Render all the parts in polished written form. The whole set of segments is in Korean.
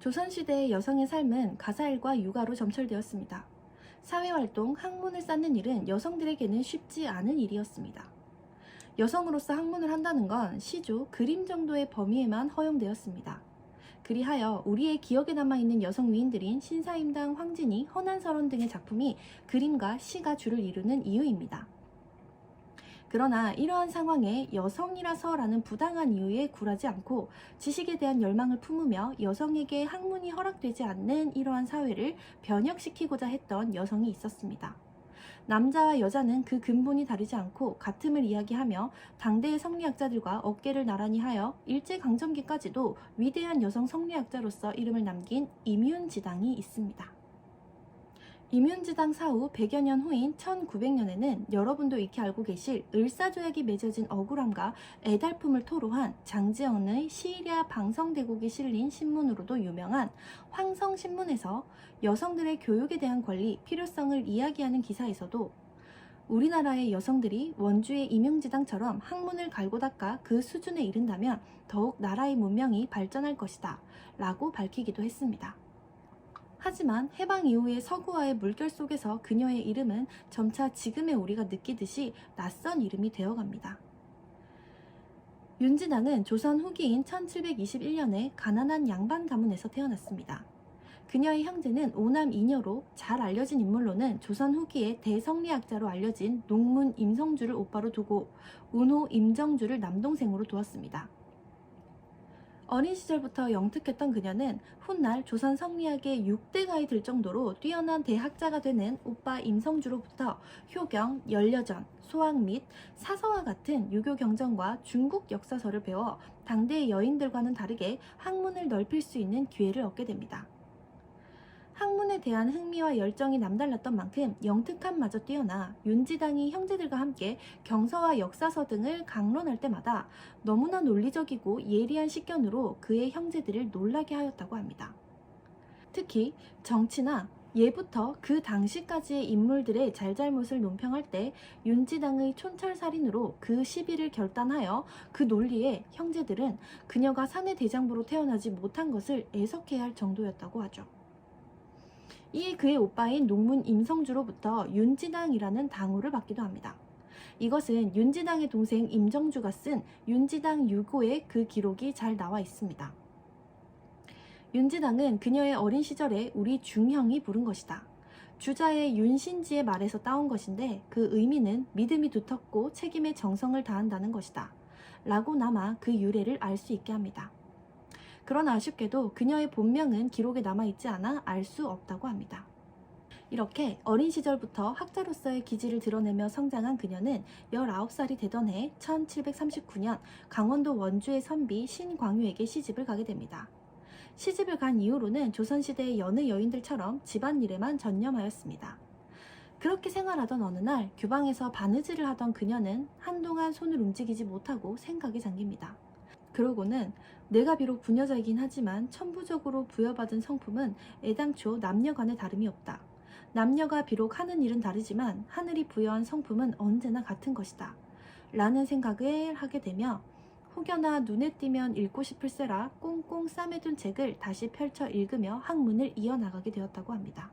조선시대의 여성의 삶은 가사일과 육아로 점철되었습니다. 사회활동, 학문을 쌓는 일은 여성들에게는 쉽지 않은 일이었습니다. 여성으로서 학문을 한다는 건 시조, 그림 정도의 범위에만 허용되었습니다. 그리하여 우리의 기억에 남아있는 여성 위인들인 신사임당, 황진이, 허난설원 등의 작품이 그림과 시가 주를 이루는 이유입니다. 그러나 이러한 상황에 여성이라서라는 부당한 이유에 굴하지 않고 지식에 대한 열망을 품으며 여성에게 학문이 허락되지 않는 이러한 사회를 변혁시키고자 했던 여성이 있었습니다. 남자와 여자는 그 근본이 다르지 않고 같음을 이야기하며 당대의 성리학자들과 어깨를 나란히 하여 일제강점기까지도 위대한 여성 성리학자로서 이름을 남긴 임윤지당이 있습니다. 임윤지당 사후 100여 년 후인 1900년에는 여러분도 익히 알고 계실 을사조약이 맺어진 억울함과 애달픔을 토로한 장지연의 시일야 방성대국이 실린 신문으로도 유명한 황성신문에서 여성들의 교육에 대한 권리, 필요성을 이야기하는 기사에서도 우리나라의 여성들이 원주의 임윤지당처럼 학문을 갈고 닦아 그 수준에 이른다면 더욱 나라의 문명이 발전할 것이다 라고 밝히기도 했습니다. 하지만 해방 이후의 서구와의 물결 속에서 그녀의 이름은 점차 지금의 우리가 느끼듯이 낯선 이름이 되어갑니다. 윤지당은 조선 후기인 1721년에 가난한 양반 가문에서 태어났습니다. 그녀의 형제는 오남 이녀로 잘 알려진 인물로는 조선 후기의 대성리학자로 알려진 농문 임성주를 오빠로 두고 운호 임정주를 남동생으로 두었습니다. 어린 시절부터 영특했던 그녀는 훗날 조선 성리학의 6대가에 들 정도로 뛰어난 대학자가 되는 오빠 임성주로부터 효경, 연려전, 소학 및 사서와 같은 유교 경전과 중국 역사서를 배워 당대의 여인들과는 다르게 학문을 넓힐 수 있는 기회를 얻게 됩니다. 학문에 대한 흥미와 열정이 남달랐던 만큼 영특함마저 뛰어나 윤지당이 형제들과 함께 경서와 역사서 등을 강론할 때마다 너무나 논리적이고 예리한 식견으로 그의 형제들을 놀라게 하였다고 합니다. 특히 정치나 예부터 그 당시까지의 인물들의 잘잘못을 논평할 때 윤지당의 촌철살인으로 그 시비를 결단하여 그 논리에 형제들은 그녀가 사내 대장부로 태어나지 못한 것을 애석해야 할 정도였다고 하죠. 이에 그의 오빠인 농문 임성주로부터 윤지당이라는 당호를 받기도 합니다. 이것은 윤지당의 동생 임정주가 쓴 윤지당 유고에 그 기록이 잘 나와 있습니다. 윤지당은 그녀의 어린 시절에 우리 중형이 부른 것이다. 주자의 윤신지의 말에서 따온 것인데 그 의미는 믿음이 두텁고 책임에 정성을 다한다는 것이다. 라고나마 그 유래를 알 수 있게 합니다. 그러나 아쉽게도 그녀의 본명은 기록에 남아있지 않아 알 수 없다고 합니다. 이렇게 어린 시절부터 학자로서의 기질을 드러내며 성장한 그녀는 19살이 되던 해 1739년 강원도 원주의 선비 신광유에게 시집을 가게 됩니다. 시집을 간 이후로는 조선시대의 여느 여인들처럼 집안일에만 전념하였습니다. 그렇게 생활하던 어느 날 규방에서 바느질을 하던 그녀는 한동안 손을 움직이지 못하고 생각에 잠깁니다. 그러고는 내가 비록 부녀자이긴 하지만 천부적으로 부여받은 성품은 애당초 남녀 간에 다름이 없다. 남녀가 비록 하는 일은 다르지만 하늘이 부여한 성품은 언제나 같은 것이다. 라는 생각을 하게 되며 혹여나 눈에 띄면 읽고 싶을세라 꽁꽁 싸매둔 책을 다시 펼쳐 읽으며 학문을 이어나가게 되었다고 합니다.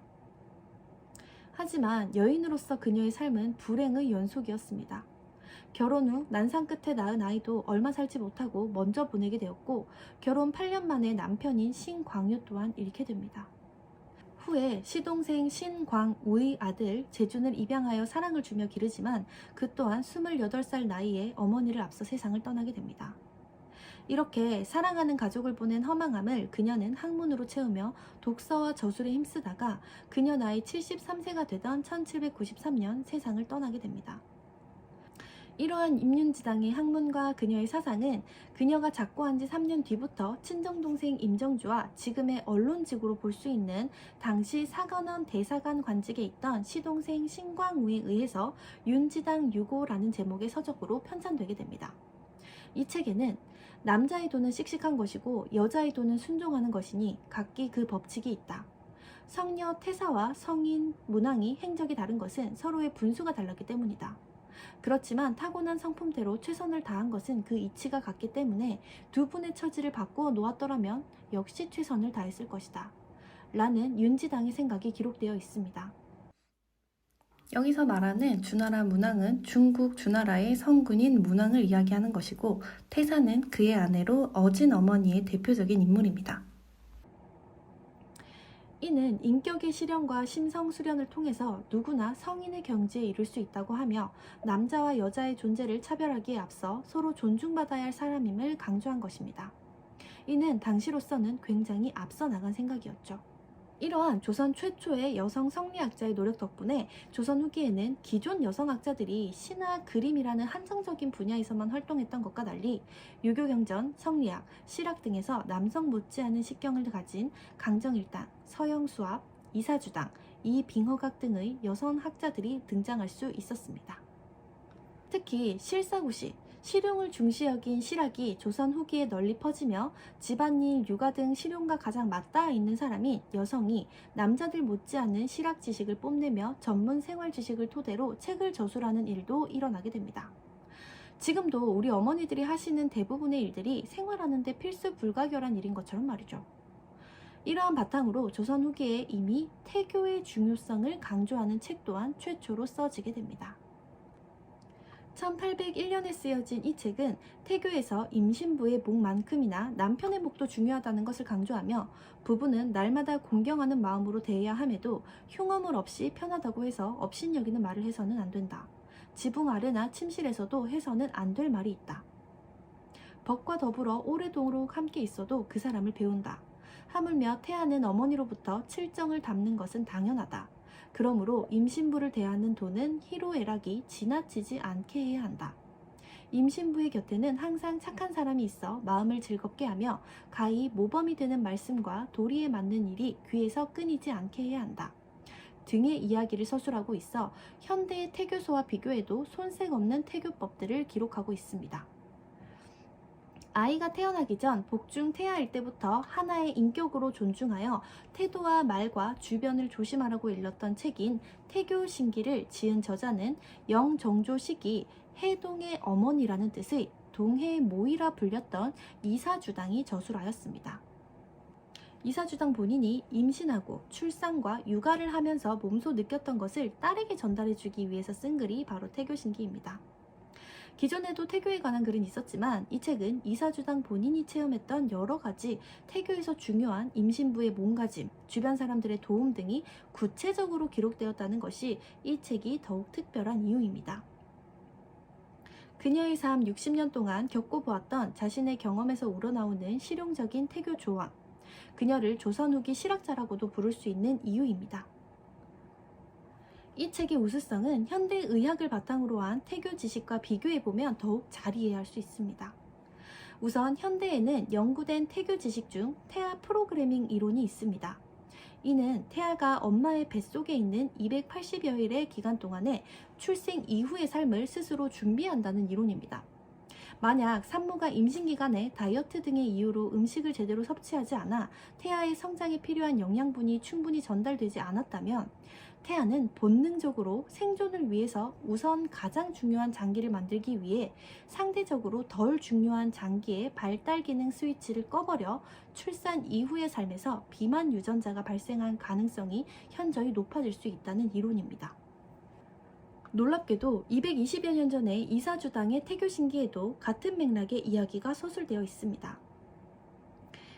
하지만 여인으로서 그녀의 삶은 불행의 연속이었습니다. 결혼 후 난상 끝에 낳은 아이도 얼마 살지 못하고 먼저 보내게 되었고 결혼 8년 만에 남편인 신광유 또한 잃게 됩니다. 후에 시동생 신광우의 아들 재준을 입양하여 사랑을 주며 기르지만 그 또한 28살 나이에 어머니를 앞서 세상을 떠나게 됩니다. 이렇게 사랑하는 가족을 보낸 허망함을 그녀는 학문으로 채우며 독서와 저술에 힘쓰다가 그녀 나이 73세가 되던 1793년 세상을 떠나게 됩니다. 이러한 임윤지당의 학문과 그녀의 사상은 그녀가 작고한 지 3년 뒤부터 친정동생 임정주와 지금의 언론직으로 볼 수 있는 당시 사관원 대사관 관직에 있던 시동생 신광우에 의해서 윤지당 유고라는 제목의 서적으로 편찬되게 됩니다. 이 책에는 남자의 돈은 씩씩한 것이고 여자의 돈은 순종하는 것이니 각기 그 법칙이 있다. 성녀 태사와 성인 문왕이 행적이 다른 것은 서로의 분수가 달랐기 때문이다. 그렇지만 타고난 성품대로 최선을 다한 것은 그 이치가 같기 때문에 두 분의 처지를 바꾸어 놓았더라면 역시 최선을 다했을 것이다. 라는 윤지당의 생각이 기록되어 있습니다. 여기서 말하는 주나라 문왕은 중국 주나라의 성군인 문왕을 이야기하는 것이고, 태사는 그의 아내로 어진 어머니의 대표적인 인물입니다. 이는 인격의 실현과 심성 수련을 통해서 누구나 성인의 경지에 이를 수 있다고 하며, 남자와 여자의 존재를 차별하기에 앞서 서로 존중받아야 할 사람임을 강조한 것입니다. 이는 당시로서는 굉장히 앞서 나간 생각이었죠. 이러한 조선 최초의 여성 성리학자의 노력 덕분에 조선 후기에는 기존 여성학자들이 시나 그림이라는 한정적인 분야에서만 활동했던 것과 달리 유교경전, 성리학, 실학 등에서 남성 못지않은 식경을 가진 강정일당, 서영수합, 이사주당, 이빙허각 등의 여성 학자들이 등장할 수 있었습니다. 특히 실사구시, 실용을 중시 여긴 실학이 조선 후기에 널리 퍼지며 집안일, 육아 등 실용과 가장 맞닿아 있는 사람인 여성이 남자들 못지않은 실학 지식을 뽐내며 전문 생활 지식을 토대로 책을 저술하는 일도 일어나게 됩니다. 지금도 우리 어머니들이 하시는 대부분의 일들이 생활하는 데 필수 불가결한 일인 것처럼 말이죠. 이러한 바탕으로 조선 후기에 이미 태교의 중요성을 강조하는 책 또한 최초로 써지게 됩니다. 1801년에 쓰여진 이 책은 태교에서 임신부의 목만큼이나 남편의 목도 중요하다는 것을 강조하며, 부부는 날마다 공경하는 마음으로 대해야 함에도 흉어물 없이 편하다고 해서 업신여기는 말을 해서는 안 된다. 지붕 아래나 침실에서도 해서는 안 될 말이 있다. 법과 더불어 오래도록 함께 있어도 그 사람을 배운다. 하물며 태아는 어머니로부터 칠정을 담는 것은 당연하다. 그러므로 임신부를 대하는 도는 희로애락이 지나치지 않게 해야 한다. 임신부의 곁에는 항상 착한 사람이 있어 마음을 즐겁게 하며 가히 모범이 되는 말씀과 도리에 맞는 일이 귀에서 끊이지 않게 해야 한다. 등의 이야기를 서술하고 있어 현대의 태교소와 비교해도 손색 없는 태교법들을 기록하고 있습니다. 아이가 태어나기 전 복중 태아일 때부터 하나의 인격으로 존중하여 태도와 말과 주변을 조심하라고 일렀던 책인 태교신기를 지은 저자는 영정조식이 해동의 어머니라는 뜻의 동해의 모이라 불렸던 이사주당이 저술하였습니다. 이사주당 본인이 임신하고 출산과 육아를 하면서 몸소 느꼈던 것을 딸에게 전달해주기 위해서 쓴 글이 바로 태교신기입니다. 기존에도 태교에 관한 글은 있었지만 이 책은 이사주당 본인이 체험했던 여러 가지 태교에서 중요한 임신부의 몸가짐, 주변 사람들의 도움 등이 구체적으로 기록되었다는 것이 이 책이 더욱 특별한 이유입니다. 그녀의 삶 60년 동안 겪어보았던 자신의 경험에서 우러나오는 실용적인 태교 조언, 그녀를 조선 후기 실학자라고도 부를 수 있는 이유입니다. 이 책의 우수성은 현대 의학을 바탕으로 한 태교 지식과 비교해보면 더욱 잘 이해할 수 있습니다. 우선 현대에는 연구된 태교 지식 중 태아 프로그래밍 이론이 있습니다. 이는 태아가 엄마의 뱃속에 있는 280여일의 기간 동안에 출생 이후의 삶을 스스로 준비한다는 이론입니다. 만약 산모가 임신 기간에 다이어트 등의 이유로 음식을 제대로 섭취하지 않아 태아의 성장에 필요한 영양분이 충분히 전달되지 않았다면 태아는 본능적으로 생존을 위해서 우선 가장 중요한 장기를 만들기 위해 상대적으로 덜 중요한 장기의 발달 기능 스위치를 꺼버려 출산 이후의 삶에서 비만 유전자가 발생할 가능성이 현저히 높아질 수 있다는 이론입니다. 놀랍게도 220여 년 전에 이사주당의 태교신기에도 같은 맥락의 이야기가 서술되어 있습니다.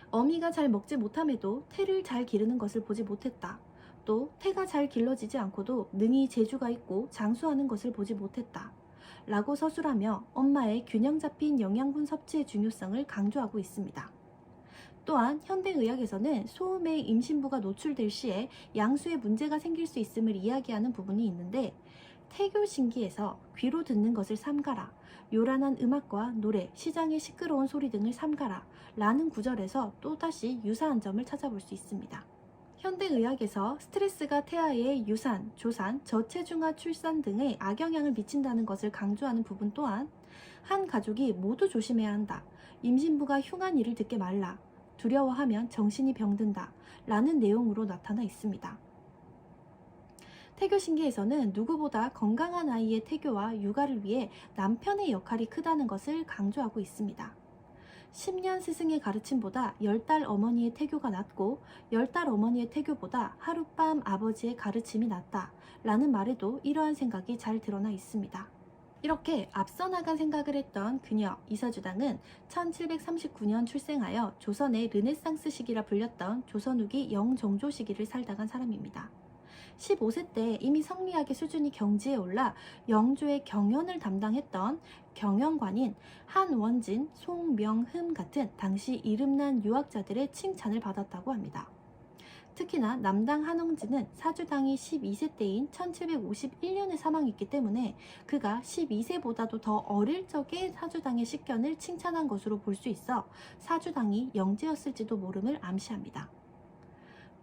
어미가 잘 먹지 못함에도 태를 잘 기르는 것을 보지 못했다. 또 태가 잘 길러지지 않고도 능히 재주가 있고 장수하는 것을 보지 못했다. 라고 서술하며 엄마의 균형 잡힌 영양분 섭취의 중요성을 강조하고 있습니다. 또한 현대의학에서는 소음에 임신부가 노출될 시에 양수에 문제가 생길 수 있음을 이야기하는 부분이 있는데, 태교신기에서 귀로 듣는 것을 삼가라, 요란한 음악과 노래, 시장의 시끄러운 소리 등을 삼가라 라는 구절에서 또다시 유사한 점을 찾아볼 수 있습니다. 현대의학에서 스트레스가 태아의 유산, 조산, 저체중아 출산 등에 악영향을 미친다는 것을 강조하는 부분 또한 한 가족이 모두 조심해야 한다, 임신부가 흉한 일을 듣게 말라, 두려워하면 정신이 병든다 라는 내용으로 나타나 있습니다. 태교신기에서는 누구보다 건강한 아이의 태교와 육아를 위해 남편의 역할이 크다는 것을 강조하고 있습니다. 10년 스승의 가르침보다 10달 어머니의 태교가 낫고 10달 어머니의 태교보다 하룻밤 아버지의 가르침이 낫다 라는 말에도 이러한 생각이 잘 드러나 있습니다. 이렇게 앞서 나간 생각을 했던 그녀 이사주당은 1739년 출생하여 조선의 르네상스 시기라 불렸던 조선 후기 영종조 시기를 살다간 사람입니다. 15세 때 이미 성리학의 수준이 경지에 올라 영조의 경연을 담당했던 경연관인 한원진, 송명흠 같은 당시 이름난 유학자들의 칭찬을 받았다고 합니다. 특히나 남당 한홍진은 사주당이 12세 때인 1751년에 사망했기 때문에 그가 12세보다도 더 어릴 적에 사주당의 식견을 칭찬한 것으로 볼 수 있어 사주당이 영재였을지도 모름을 암시합니다.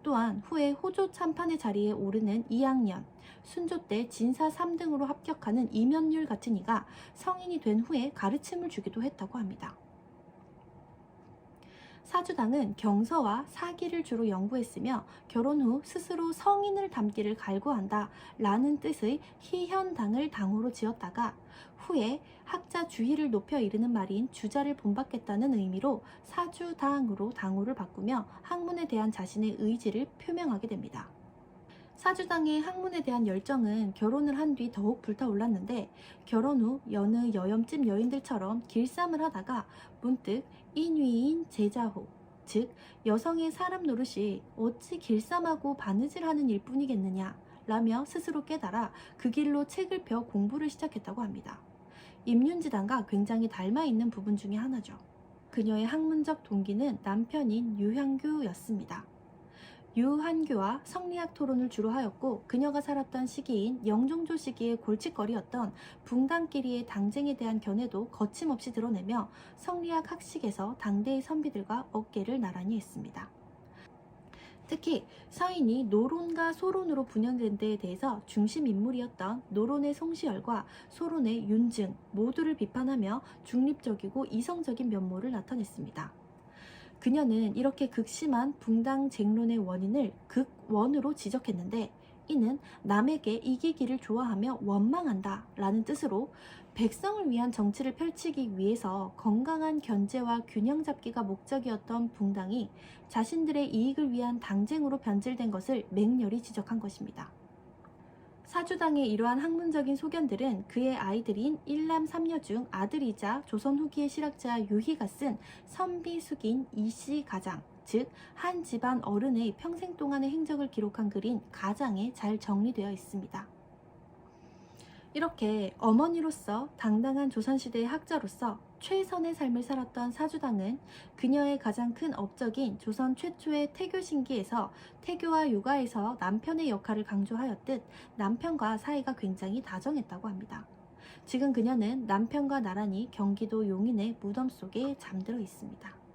또한 후에 호조 참판의 자리에 오르는 이학년, 순조 때 진사 3등으로 합격하는 이면율 같은 이가 성인이 된 후에 가르침을 주기도 했다고 합니다. 사주당은 경서와 사기를 주로 연구했으며 결혼 후 스스로 성인을 닮기를 갈구한다 라는 뜻의 희현당을 당호로 지었다가 후에 학자 주의를 높여 이르는 말인 주자를 본받겠다는 의미로 사주당으로 당호를 바꾸며 학문에 대한 자신의 의지를 표명하게 됩니다. 사주당의 학문에 대한 열정은 결혼을 한 뒤 더욱 불타올랐는데 결혼 후 여느 여염집 여인들처럼 길쌈을 하다가 문득 인위인 제자호, 즉 여성의 사람 노릇이 어찌 길쌈하고 바느질하는 일뿐이겠느냐 라며 스스로 깨달아 그 길로 책을 펴 공부를 시작했다고 합니다. 임윤지당과 굉장히 닮아있는 부분 중에 하나죠. 그녀의 학문적 동기는 남편인 유향규였습니다. 유한규와 성리학 토론을 주로 하였고 그녀가 살았던 시기인 영종조 시기의 골칫거리였던 붕당끼리의 당쟁에 대한 견해도 거침없이 드러내며 성리학 학식에서 당대의 선비들과 어깨를 나란히 했습니다. 특히 서인이 노론과 소론으로 분열된 데에 대해서 중심 인물이었던 노론의 송시열과 소론의 윤증 모두를 비판하며 중립적이고 이성적인 면모를 나타냈습니다. 그녀는 이렇게 극심한 붕당쟁론의 원인을 극원으로 지적했는데 이는 남에게 이기기를 좋아하며 원망한다 라는 뜻으로 백성을 위한 정치를 펼치기 위해서 건강한 견제와 균형 잡기가 목적이었던 붕당이 자신들의 이익을 위한 당쟁으로 변질된 것을 맹렬히 지적한 것입니다. 사주당의 이러한 학문적인 소견들은 그의 아이들인 일남 삼녀 중 아들이자 조선 후기의 실학자 유희가 쓴 선비숙인 이씨 가장, 즉 한 집안 어른의 평생 동안의 행적을 기록한 글인 가장에 잘 정리되어 있습니다. 이렇게 어머니로서 당당한 조선시대의 학자로서 최선의 삶을 살았던 사주당은 그녀의 가장 큰 업적인 조선 최초의 태교신기에서 태교와 육아에서 남편의 역할을 강조하였듯 남편과 사이가 굉장히 다정했다고 합니다. 지금 그녀는 남편과 나란히 경기도 용인의 무덤 속에 잠들어 있습니다.